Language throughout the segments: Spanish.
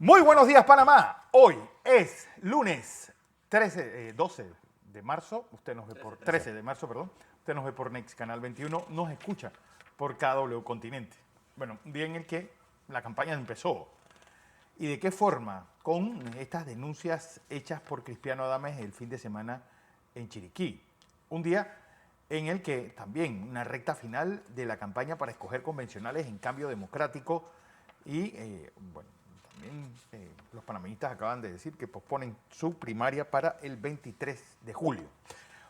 Muy buenos días, Panamá. Hoy es lunes 12 de marzo. Usted nos ve por 13 de marzo, perdón. Usted nos ve por Next Canal 21. Nos escucha por KW Continente. Bueno, un día en el que la campaña empezó. ¿Y de qué forma? Con estas denuncias hechas por Cristiano Adames el fin de semana en Chiriquí. Un día en el que también una recta final de la campaña para escoger convencionales en cambio democrático y, bueno, también los panameñistas acaban de decir que posponen su primaria para el 23 de julio.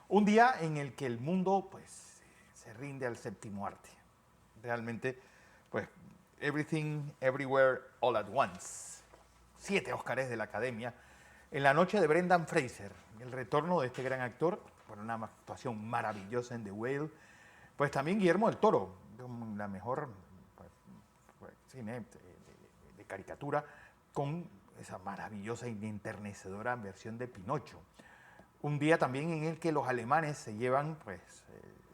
Un día en el que el mundo pues se rinde al séptimo arte. Realmente, pues, Everything, Everywhere, All at Once. 7 Óscares de la Academia. En la noche de Brendan Fraser, el retorno de este gran actor, por una actuación maravillosa en The Whale. Pues también Guillermo del Toro, la mejor cine de caricatura, con esa maravillosa y enternecedora versión de Pinocho. Un día también en el que los alemanes se llevan pues,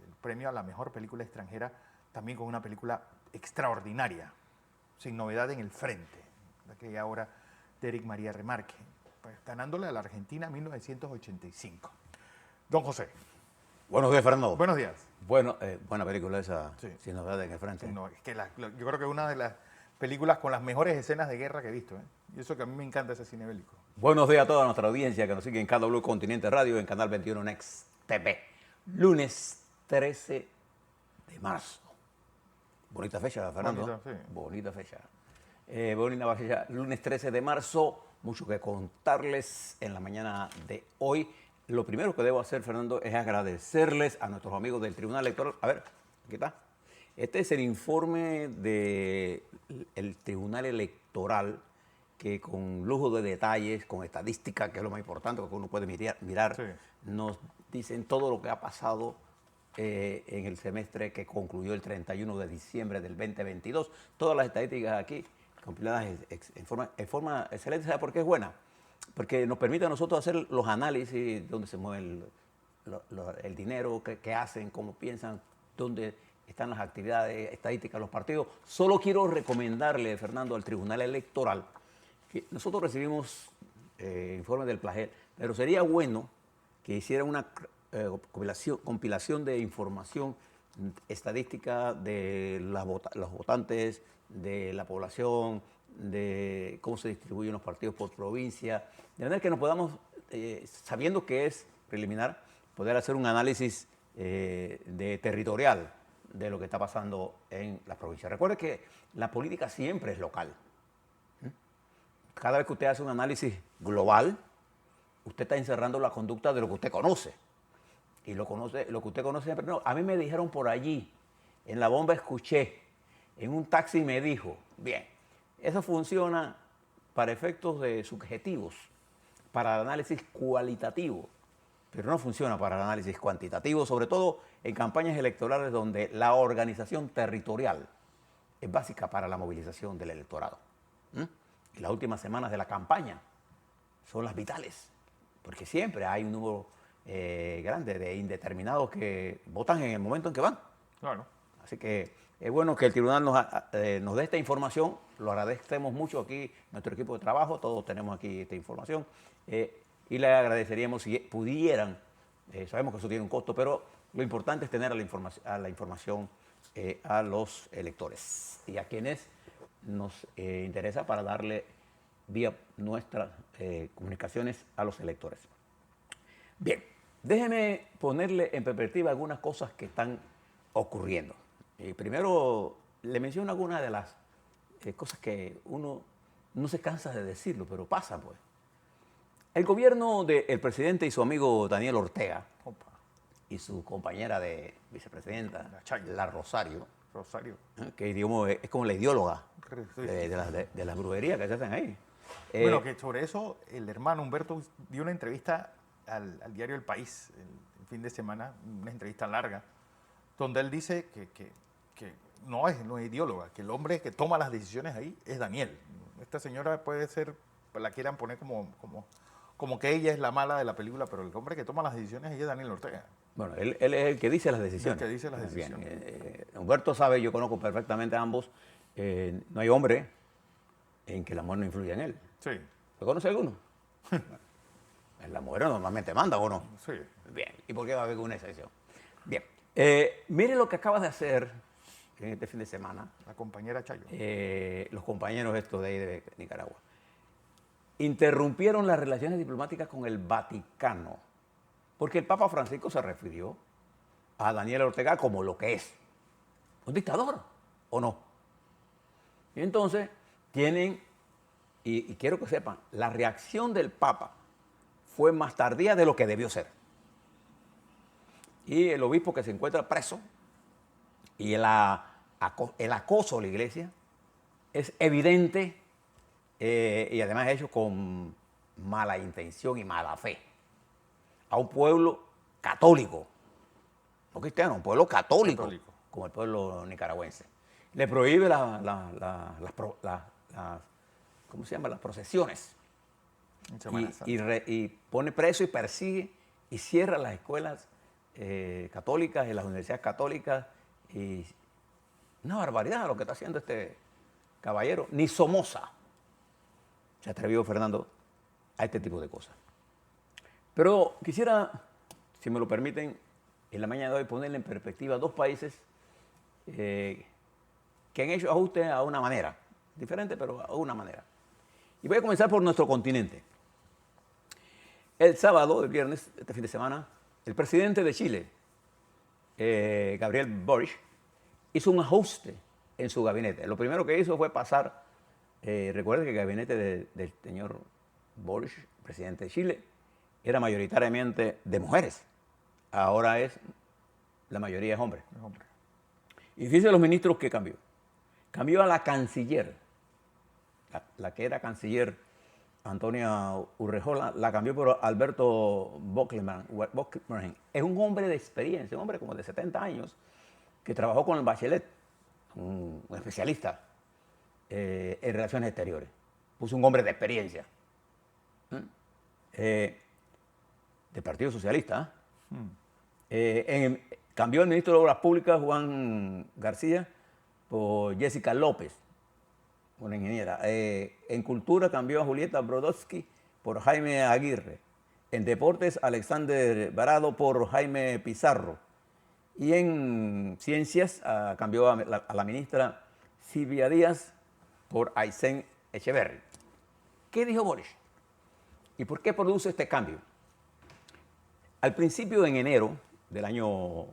el premio a la mejor película extranjera, también con una película extraordinaria, Sin novedad en el frente, de aquella obra de Eric María Remarque, pues, ganándole a la Argentina en 1985. Don José. Buenos días, Fernando. Buenos días. Bueno, buena película esa, Sí. Sin novedad en el frente. No, es que yo creo que es una de las películas con las mejores escenas de guerra que he visto. Y eso que a mí me encanta ese cine bélico. Buenos días a toda nuestra audiencia que nos sigue en KW Continente Radio, en Canal 21 Next TV. Lunes 13 de marzo. Bonita fecha, Fernando. Bonita, sí. Bonita fecha. Bonita fecha. Lunes 13 de marzo. Mucho que contarles en la mañana de hoy. Lo primero que debo hacer, Fernando, es agradecerles a nuestros amigos del Tribunal Electoral. A ver, aquí está. Este es el informe del Tribunal Electoral que con lujo de detalles, con estadística, que es lo más importante, porque uno puede mirar, Sí. nos dicen todo lo que ha pasado en el semestre que concluyó el 31 de diciembre del 2022. Todas las estadísticas aquí compiladas en forma excelente. ¿Sabe por qué es buena? Porque nos permite a nosotros hacer los análisis de dónde se mueve el dinero, qué hacen, cómo piensan, dónde están las actividades estadísticas, los partidos. Solo quiero recomendarle, Fernando, al Tribunal Electoral que nosotros recibimos informes del PLAGEL, pero sería bueno que hiciera una compilación de información estadística de los votantes, de la población, de cómo se distribuyen los partidos por provincia, de manera que nos podamos, sabiendo que es preliminar, poder hacer un análisis territorial de lo que está pasando en las provincias. Recuerde que la política siempre es local. Cada vez que usted hace un análisis global, usted está encerrando la conducta de lo que usted conoce. Y lo que usted conoce siempre. No, a mí me dijeron por allí, en la bomba escuché, en un taxi me dijo. Bien, eso funciona para efectos de subjetivos, para el análisis cualitativo, pero no funciona para el análisis cuantitativo, sobre todo en campañas electorales donde la organización territorial es básica para la movilización del electorado. Y las últimas semanas de la campaña son las vitales, porque siempre hay un número grande de indeterminados que votan en el momento en que van. Claro. Así que es bueno que el tribunal nos dé esta información. Lo agradecemos mucho aquí, nuestro equipo de trabajo, todos tenemos aquí esta información. Y le agradeceríamos si pudieran, sabemos que eso tiene un costo, pero lo importante es tener la información a los electores y a quienes nos interesa para darle vía nuestras comunicaciones a los electores. Bien, déjeme ponerle en perspectiva algunas cosas que están ocurriendo. Primero, le menciono algunas de las cosas que uno no se cansa de decirlo, pero pasan, pues. El gobierno del presidente y su amigo Daniel Ortega y su compañera de vicepresidenta, la Rosario, que digamos, es como la ideóloga de las brujerías que se hacen ahí. Bueno, que sobre eso el hermano Humberto dio una entrevista al diario El País el fin de semana, una entrevista larga, donde él dice que no es ideóloga, que el hombre que toma las decisiones ahí es Daniel. Esta señora puede ser, la quieran poner como que ella es la mala de la película, pero el hombre que toma las decisiones es Daniel Ortega. Bueno, él es el que dice las decisiones. El que dice las decisiones. Bien, Humberto yo conozco perfectamente a ambos. No hay hombre en que el amor no influya en él. Sí, ¿Lo conoce alguno? Las mujeres normalmente mandan, ¿o no? sí. Bien. ¿Y por qué va a haber una excepción? Bien. Mire lo que acabas de hacer en este fin de semana La compañera Chayo. los compañeros estos de ahí de Nicaragua. Interrumpieron las relaciones diplomáticas con el Vaticano, porque el Papa Francisco se refirió a Daniel Ortega como lo que es, un dictador, ¿o no? Y entonces tienen, y quiero que sepan, la reacción del Papa fue más tardía de lo que debió ser. Y el obispo que se encuentra preso y el acoso a la iglesia es evidente y además hecho con mala intención y mala fe. A un pueblo católico, no cristiano, un pueblo católico, como el pueblo nicaragüense. Le prohíbe ¿cómo se llama? Las procesiones. En Semana Santa. Y pone preso y persigue y cierra las escuelas católicas y las universidades católicas. Y una barbaridad lo que está haciendo este caballero. Ni Somoza se atrevió, Fernando, a este tipo de cosas. Pero quisiera, si me lo permiten, en la mañana de hoy ponerle en perspectiva dos países que han hecho ajustes a una manera, diferente, pero a una manera. Y voy a comenzar por nuestro continente. El sábado, el viernes, este fin de semana, el presidente de Chile, Gabriel Boric, hizo un ajuste en su gabinete. Lo primero que hizo fue pasar, recuerden que el gabinete del señor Boric, presidente de Chile, era mayoritariamente de mujeres. Ahora la mayoría es hombres. Es hombre. Y fíjense los ministros que cambió. Cambió a la canciller, la que era canciller Antonia Urrejola, la cambió por Alberto Bocklerman. Es un hombre de experiencia, un hombre como de 70 años, que trabajó con el Bachelet, un especialista en relaciones exteriores. Puso un hombre de experiencia. Del Partido Socialista. Cambió el ministro de Obras Públicas, Juan García, por Jessica López, una ingeniera. En Cultura cambió a Julieta Brodowski por Jaime Aguirre. En Deportes, Alexander Varado por Jaime Pizarro. Y en Ciencias cambió a la ministra Silvia Díaz por Aysén Echeverry. ¿Qué dijo Boric? ¿Y por qué produce este cambio? Al principio, en enero del año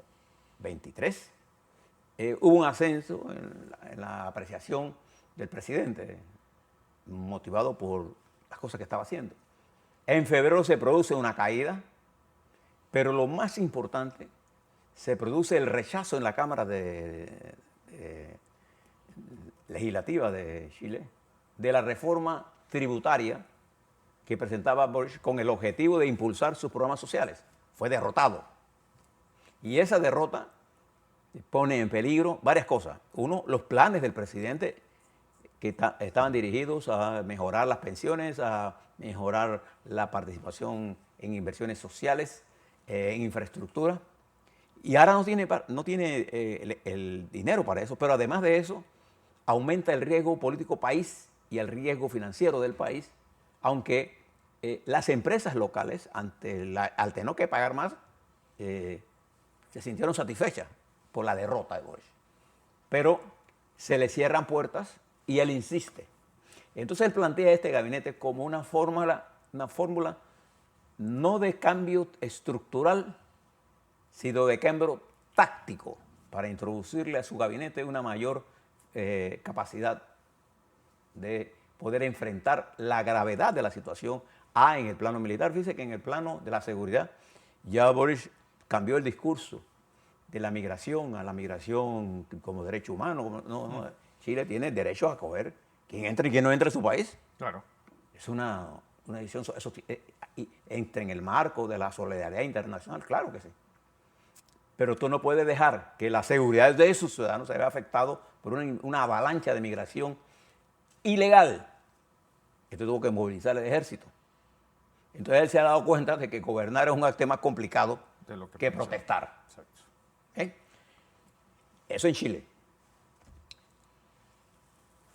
23, hubo un ascenso en la apreciación del presidente, motivado por las cosas que estaba haciendo. En febrero se produce una caída, pero lo más importante, se produce el rechazo en la Cámara Legislativa de Chile de la reforma tributaria que presentaba Boric con el objetivo de impulsar sus programas sociales. Fue derrotado. Y esa derrota pone en peligro varias cosas. Uno, los planes del presidente que estaban dirigidos a mejorar las pensiones, a mejorar la participación en inversiones sociales, en infraestructura. Y ahora no tiene el dinero para eso, pero además de eso, aumenta el riesgo político país y el riesgo financiero del país, aunque las empresas locales, al tener que pagar más, se sintieron satisfechas por la derrota de Boric. Pero se le cierran puertas y él insiste. Entonces él plantea este gabinete como una fórmula no de cambio estructural, sino de cambio táctico para introducirle a su gabinete una mayor capacidad de poder enfrentar la gravedad de la situación. En el plano militar, fíjese que en el plano de la seguridad ya Boric cambió el discurso de la migración a la migración como derecho humano. Chile tiene derecho a acoger quien entre y quien no entre a su país. Claro. Es una decisión, eso entra en el marco de la solidaridad internacional, claro que sí. Pero tú no puedes dejar que la seguridad de sus ciudadanos se vea afectado por una avalancha de migración ilegal. Esto tuvo que movilizar el ejército. Entonces él se ha dado cuenta de que gobernar es un acto más complicado De lo que que pensaba. protestar. Exacto. Eso en Chile.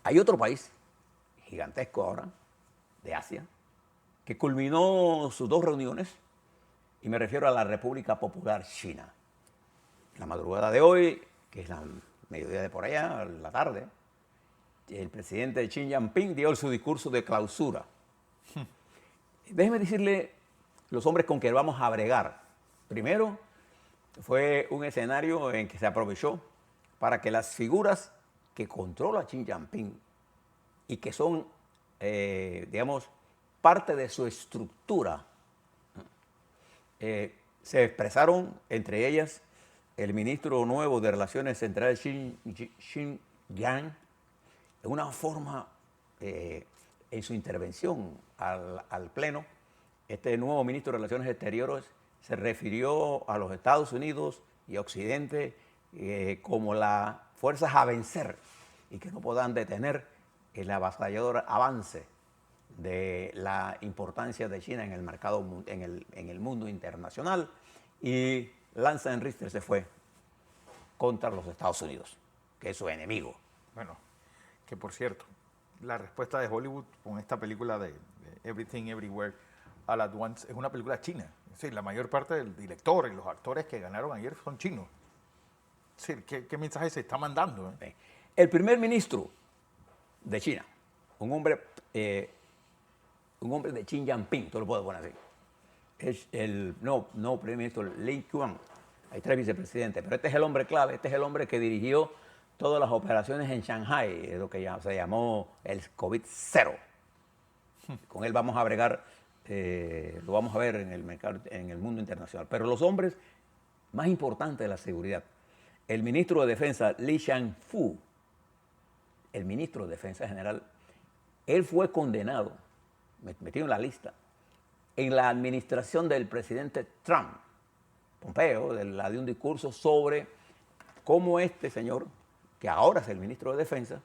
Hay otro país gigantesco ahora, de Asia, que culminó sus 2 reuniones, y me refiero a la República Popular China. La madrugada de hoy, que es la mediodía de por allá, la tarde, el presidente Xi Jinping dio su discurso de clausura. Déjeme decirle los hombres con que vamos a bregar. Primero, fue un escenario en que se aprovechó para que las figuras que controla Xi Jinping y que son, digamos, parte de su estructura, se expresaron, entre ellas, el ministro nuevo de Relaciones Centrales, Xin Yang, de una forma, en su intervención al Pleno, este nuevo ministro de Relaciones Exteriores se refirió a los Estados Unidos y Occidente como las fuerzas a vencer y que no podrán detener el avasallador avance de la importancia de China en el mercado, en el mundo internacional. Y Lance Richter se fue contra los Estados Unidos, que es su enemigo. Bueno, que por cierto, la respuesta de Hollywood con esta película de Everything Everywhere All at Once es una película china. Es decir, la mayor parte del director y los actores que ganaron ayer son chinos. Es decir, ¿qué mensaje se está mandando? El primer ministro de China, un hombre de Xi Jinping, tú lo puedes poner así, es el no primer ministro Li Qiang. Hay 3 vicepresidentes, pero este es el hombre clave, este es el hombre que dirigió todas las operaciones en Shanghai, lo que se llamó el COVID-0. Con él vamos a bregar, lo vamos a ver en el mercado, en el mundo internacional. Pero los hombres más importantes de la seguridad, el ministro de Defensa, Li Shangfu, el ministro de Defensa general, él fue condenado, metido en la lista, en la administración del presidente Trump. Pompeo, de un discurso sobre cómo este señor, que ahora es el ministro de Defensa,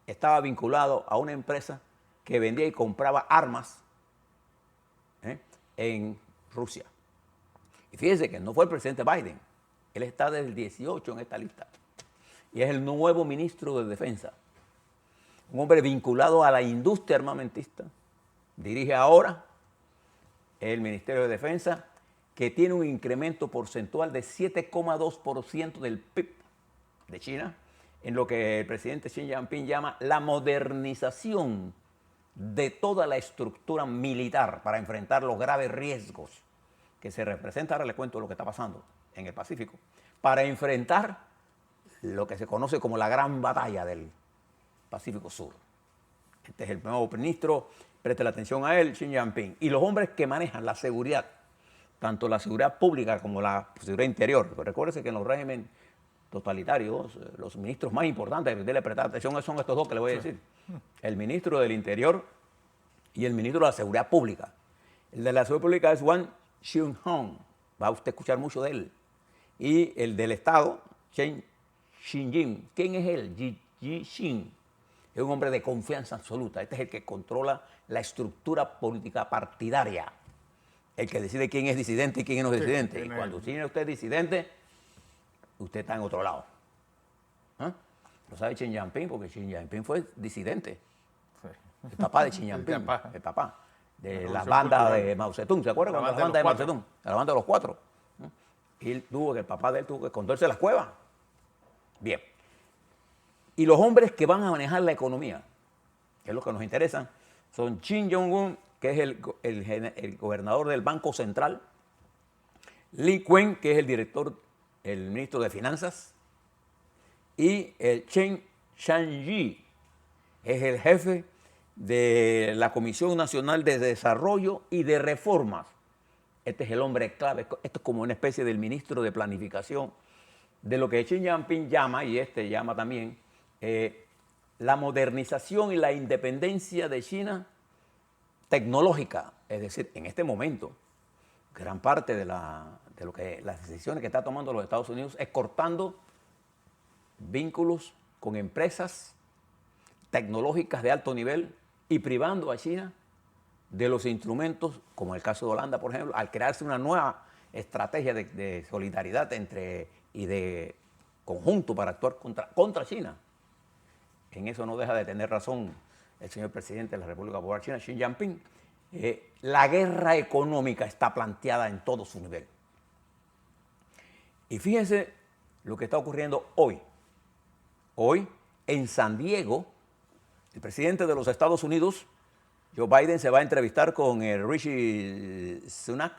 estaba vinculado a una empresa que vendía y compraba armas en Rusia. Y fíjense que no fue el presidente Biden, él está desde el 18 en esta lista. Y es el nuevo ministro de Defensa. Un hombre vinculado a la industria armamentista. Dirige ahora el Ministerio de Defensa, que tiene un incremento porcentual de 7,2% del PIB de China, en lo que el presidente Xi Jinping llama la modernización de toda la estructura militar para enfrentar los graves riesgos que se representan. Ahora les cuento lo que está pasando en el Pacífico, para enfrentar lo que se conoce como la gran batalla del Pacífico Sur. Este es el nuevo ministro, preste la atención a él, Xi Jinping. Y los hombres que manejan la seguridad, tanto la seguridad pública como la seguridad interior. Recuérdese que en los regímenes totalitarios, los ministros más importantes que debe prestar atención son estos 2 que le voy a decir. El ministro del Interior y el ministro de la Seguridad Pública. El de la Seguridad Pública es Wang Xiaohong, va a usted escuchar mucho de él. Y el del Estado, Chen Xinjin. ¿Quién es él? Ji Xin. Es un hombre de confianza absoluta. Este es el que controla la estructura política partidaria. El que decide quién es disidente y quién no es disidente. Y cuando tiene usted disidente, usted está en otro lado. Lo sabe Xi Jinping, porque Xi Jinping fue disidente. Sí. El papá de Xi Jinping, el papá de la banda de Mao Zedong. ¿Se acuerdan cuando la banda de Mao Zedong? La banda de los 4. Y el papá de él tuvo que esconderse en las cuevas. Bien. Y los hombres que van a manejar la economía, que es lo que nos interesa, son Kim Jong-un, que es el gobernador del Banco Central, Li Qiang, que es el ministro de Finanzas, y el Chen Shangyi, es el jefe de la Comisión Nacional de Desarrollo y de Reformas. Este es el hombre clave. Esto es como una especie del ministro de Planificación de lo que Xi Jinping llama, y este llama también, la modernización y la independencia de China tecnológica. Es decir, en este momento, gran parte de las decisiones que está tomando los Estados Unidos es cortando vínculos con empresas tecnológicas de alto nivel y privando a China de los instrumentos, como el caso de Holanda, por ejemplo, al crearse una nueva estrategia de solidaridad y de conjunto para actuar contra China. En eso no deja de tener razón el señor presidente de la República Popular China, Xi Jinping, la guerra económica está planteada en todo su nivel. Y fíjense lo que está ocurriendo hoy. Hoy, en San Diego, el presidente de los Estados Unidos, Joe Biden, se va a entrevistar con el Rishi Sunak,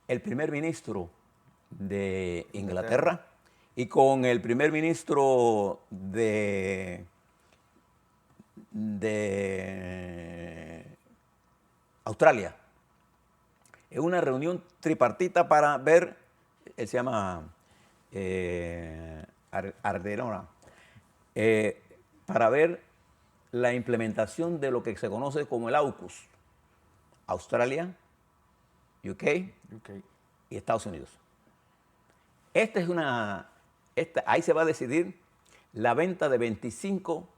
el primer ministro de Inglaterra, y con el primer ministro de Australia. Es una reunión tripartita para ver, él se llama Arderona, para ver la implementación de lo que se conoce como el AUKUS, Australia, UK y Estados Unidos. Ahí se va a decidir la venta de 25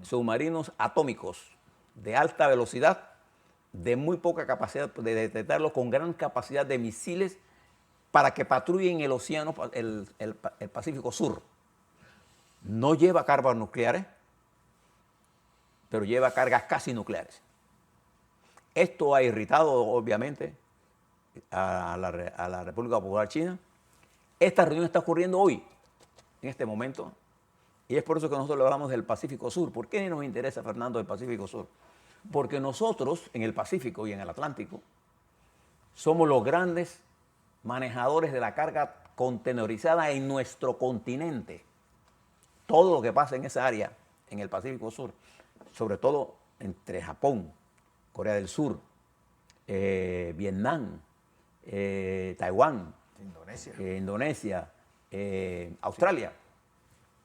submarinos atómicos de alta velocidad, de muy poca capacidad de detectarlo, con gran capacidad de misiles para que patrullen el océano, el Pacífico Sur. No lleva cargas nucleares, pero lleva cargas casi nucleares. Esto ha irritado, obviamente, a la República Popular China. Esta reunión está ocurriendo hoy, en este momento, y es por eso que nosotros le hablamos del Pacífico Sur. ¿Por qué nos interesa, Fernando, el Pacífico Sur? Porque nosotros, en el Pacífico y en el Atlántico, somos los grandes manejadores de la carga contenerizada en nuestro continente. Todo lo que pasa en esa área, en el Pacífico Sur, sobre todo entre Japón, Corea del Sur, Vietnam, Taiwán, Indonesia, Australia,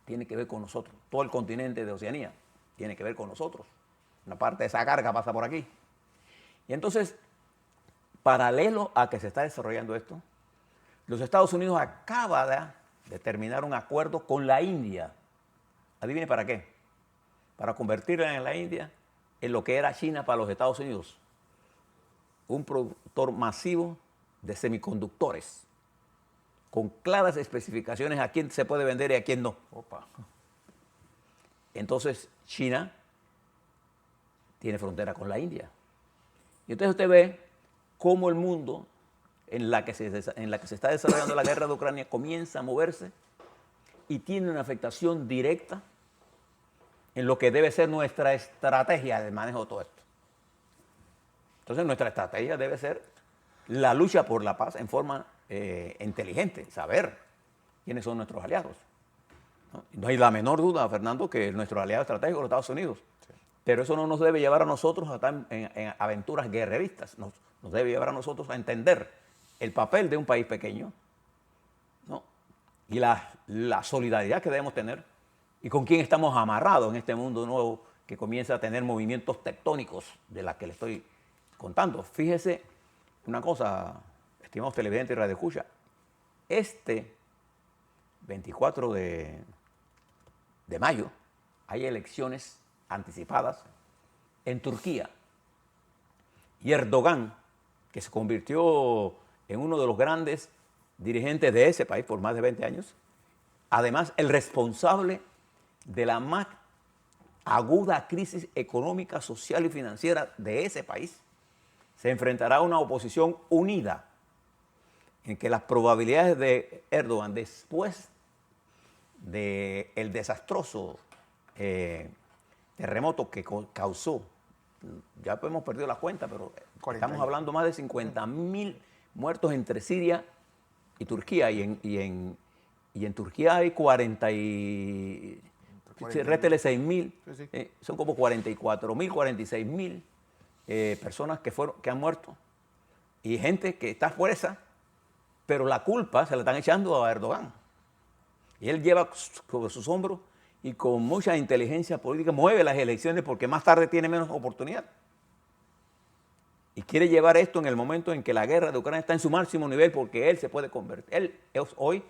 tiene que ver con nosotros. Todo el continente de Oceanía tiene que ver con nosotros. Una parte de esa carga pasa por aquí. Y entonces, paralelo a que se está desarrollando esto, los Estados Unidos acaban de terminar un acuerdo con la India. ¿Adivine para qué? Para convertirla en la India en lo que era China para los Estados Unidos. Un productor masivo de semiconductores, con claras especificaciones a quién se puede vender y a quién no. Opa. Entonces, China tiene frontera con la India. Y entonces usted ve cómo el mundo en la que se está desarrollando la guerra de Ucrania comienza a moverse y tiene una afectación directa en lo que debe ser nuestra estrategia de manejo de todo esto. Entonces, nuestra estrategia debe ser la lucha por la paz en forma inteligente, saber quiénes son nuestros aliados. No hay la menor duda, Fernando, que nuestro aliado estratégico es los Estados Unidos. Sí. Pero eso no nos debe llevar a nosotros a estar en aventuras guerreristas. Nos debe llevar a nosotros a entender el papel de un país pequeño, ¿no? Y la solidaridad que debemos tener y con quién estamos amarrados en este mundo nuevo que comienza a tener movimientos tectónicos de las que le estoy contando. Fíjese una cosa, estimados televidentes y radioescuchas, este 24 de mayo hay elecciones anticipadas en Turquía. Y Erdogan, que se convirtió en uno de los grandes dirigentes de ese país por más de 20 años, además el responsable de la más aguda crisis económica, social y financiera de ese país, se enfrentará a una oposición unida en que las probabilidades de Erdogan después del desastroso terremoto que causó, ya hemos perdido la cuenta, pero estamos hablando más de 50.000 muertos entre Siria y Turquía, y en Turquía hay 6.000, son como 44.000, 46.000 personas que han muerto, y gente que está fuerza, pero la culpa se la están echando a Erdogan. Y él lleva sobre sus hombros y con mucha inteligencia política mueve las elecciones porque más tarde tiene menos oportunidad. Y quiere llevar esto en el momento en que la guerra de Ucrania está en su máximo nivel, porque él se puede convertir. Él es hoy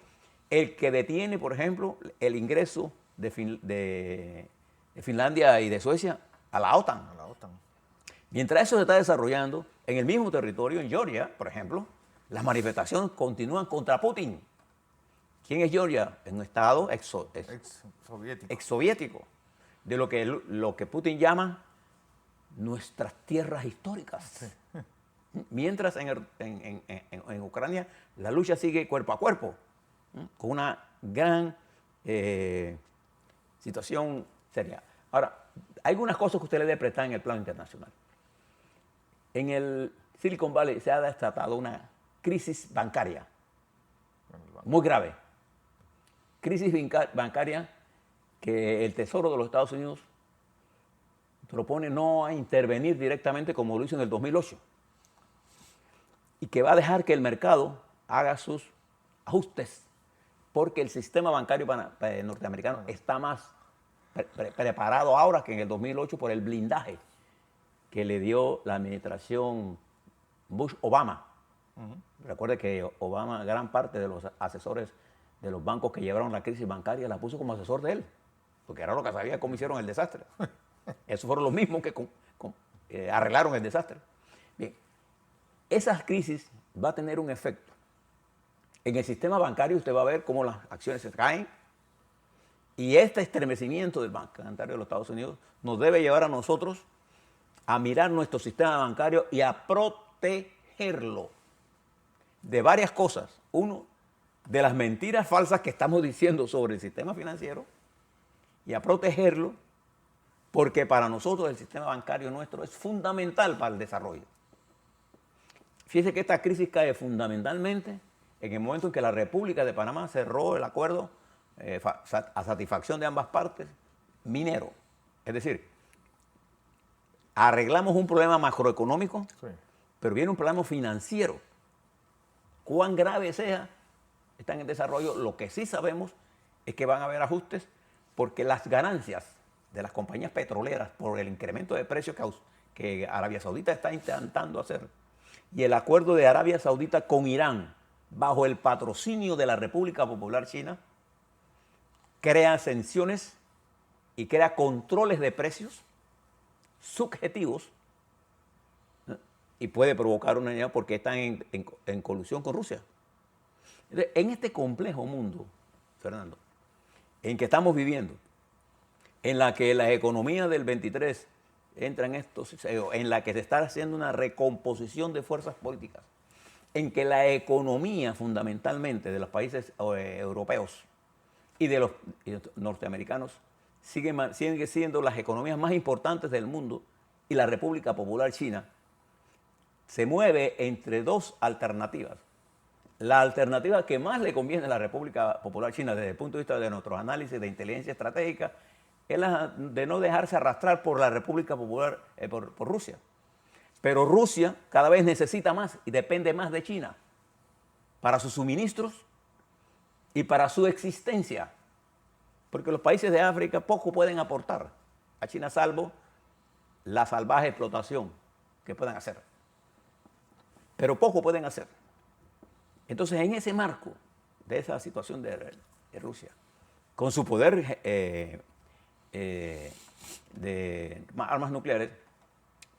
el que detiene, por ejemplo, el ingreso de Finlandia y de Suecia a la OTAN. Mientras eso se está desarrollando, en el mismo territorio, en Georgia, por ejemplo, las manifestaciones continúan contra Putin. ¿Quién es Georgia? Es un estado exsoviético, de lo que Putin llama nuestras tierras históricas. Sí. Mientras en Ucrania la lucha sigue cuerpo a cuerpo, con una gran situación seria. Ahora, hay algunas cosas que usted le debe prestar en el plano internacional. En el Silicon Valley se ha desatado una crisis bancaria muy grave. Crisis bancaria que el Tesoro de los Estados Unidos propone no a intervenir directamente como lo hizo en el 2008 y que va a dejar que el mercado haga sus ajustes porque el sistema bancario norteamericano está más preparado ahora que en el 2008 por el blindaje que le dio la administración Bush-Obama. Recuerde que Obama, gran parte de los asesores de los bancos que llevaron la crisis bancaria, la puso como asesor de él, porque era lo que sabía cómo hicieron el desastre. Esos fueron los mismos que arreglaron el desastre. Bien, esas crisis va a tener un efecto. En el sistema bancario usted va a ver cómo las acciones se caen y este estremecimiento del Banco Bancario de los Estados Unidos nos debe llevar a nosotros a mirar nuestro sistema bancario y a protegerlo de varias cosas. Uno, de las mentiras falsas que estamos diciendo sobre el sistema financiero y a protegerlo porque para nosotros el sistema bancario nuestro es fundamental para el desarrollo. Fíjese que esta crisis cae fundamentalmente en el momento en que la República de Panamá cerró el acuerdo a satisfacción de ambas partes minero. Es decir, arreglamos un problema macroeconómico, sí, pero viene un problema financiero. Cuán grave sea, están en desarrollo. Lo que sí sabemos es que van a haber ajustes porque las ganancias de las compañías petroleras por el incremento de precios que Arabia Saudita está intentando hacer y el acuerdo de Arabia Saudita con Irán bajo el patrocinio de la República Popular China crea sanciones y crea controles de precios subjetivos y puede provocar una unidad porque están en colusión con Rusia. Entonces, en este complejo mundo, Fernando, en que estamos viviendo, en la que la economía del 23 entra en estos, en la que se está haciendo una recomposición de fuerzas políticas, en que la economía fundamentalmente de los países europeos y de los norteamericanos sigue siendo las economías más importantes del mundo y la República Popular China se mueve entre dos alternativas. La alternativa que más le conviene a la República Popular China desde el punto de vista de nuestros análisis de inteligencia estratégica es la de no dejarse arrastrar por la República Popular, por Rusia. Pero Rusia cada vez necesita más y depende más de China para sus suministros y para su existencia. Porque los países de África poco pueden aportar a China salvo la salvaje explotación que puedan hacer. Pero poco pueden hacer. Entonces, en ese marco de esa situación de Rusia, con su poder de armas nucleares,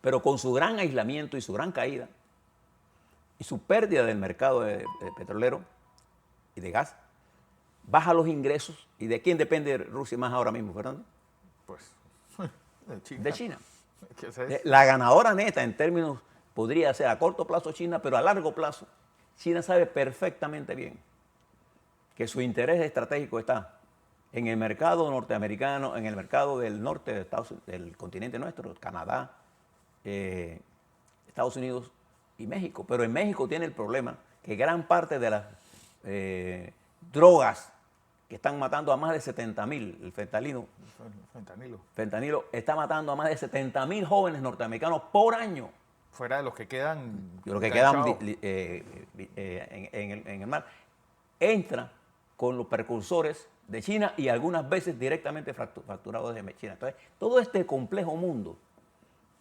pero con su gran aislamiento y su gran caída y su pérdida del mercado de petrolero y de gas, baja los ingresos. ¿Y de quién depende Rusia más ahora mismo, Fernando? Pues de China. De China. ¿Qué es eso? La ganadora neta en términos podría ser a corto plazo China, pero a largo plazo China sabe perfectamente bien que su interés estratégico está en el mercado norteamericano, en el mercado del norte de del continente nuestro, Canadá, Estados Unidos y México. Pero en México tiene el problema que gran parte de las drogas que están matando a más de 70,000, el fentanilo está matando a más de 70,000 jóvenes norteamericanos por año. Fuera de los que quedan. Los que quedan en el mar. Entra con los precursores de China y algunas veces directamente facturados desde China. Entonces, todo este complejo mundo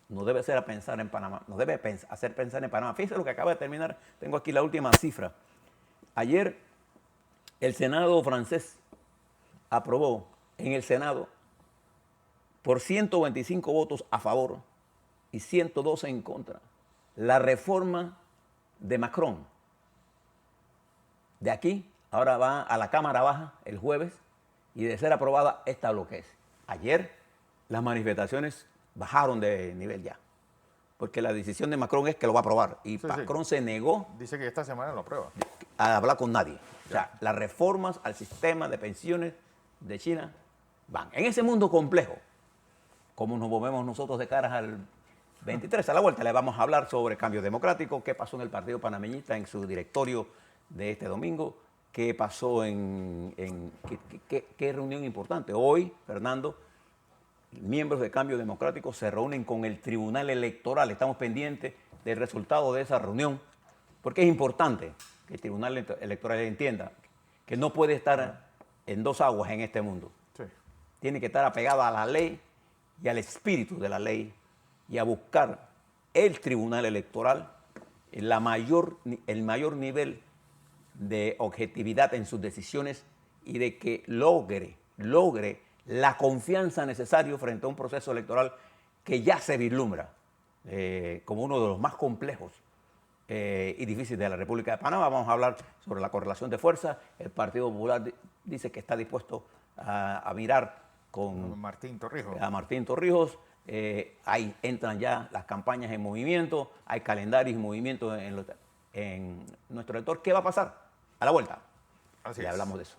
nos debe hacer pensar en Panamá. Nos debe hacer pensar en Panamá. Fíjense lo que acaba de terminar. Tengo aquí la última cifra. Ayer, el Senado francés aprobó en el Senado por 125 votos a favor y 112 en contra la reforma de Macron. De aquí, ahora va a la Cámara Baja el jueves y de ser aprobada, esta lo que es. Ayer las manifestaciones bajaron de nivel ya. Porque la decisión de Macron es que lo va a aprobar. Y Sí, Macron se negó Dice que esta semana lo aprueba. a hablar con nadie. O sea, las reformas al sistema de pensiones de China van. En ese mundo complejo, ¿cómo nos movemos nosotros de cara al 23? A la vuelta le vamos a hablar sobre cambio democrático, qué pasó en el Partido Panameñista en su directorio de este domingo, qué pasó qué reunión importante. Hoy, Fernando, miembros de Cambio Democrático se reúnen con el Tribunal Electoral. Estamos pendientes del resultado de esa reunión, porque es importante que el Tribunal Electoral entienda que no puede estar en dos aguas en este mundo. Sí. Tiene que estar apegado a la ley y al espíritu de la ley y a buscar el Tribunal Electoral el mayor nivel de objetividad en sus decisiones y de que logre la confianza necesaria frente a un proceso electoral que ya se vislumbra como uno de los más complejos y difíciles de la República de Panamá. Vamos a hablar sobre la correlación de fuerzas. El Partido Popular dice que está dispuesto a mirar con Martín Torrijos. a Martín Torrijos. Ahí entran ya las campañas en movimiento, hay calendarios en movimiento en nuestro elector. ¿Qué va a pasar? A la vuelta. Así Le es. hablamos de eso.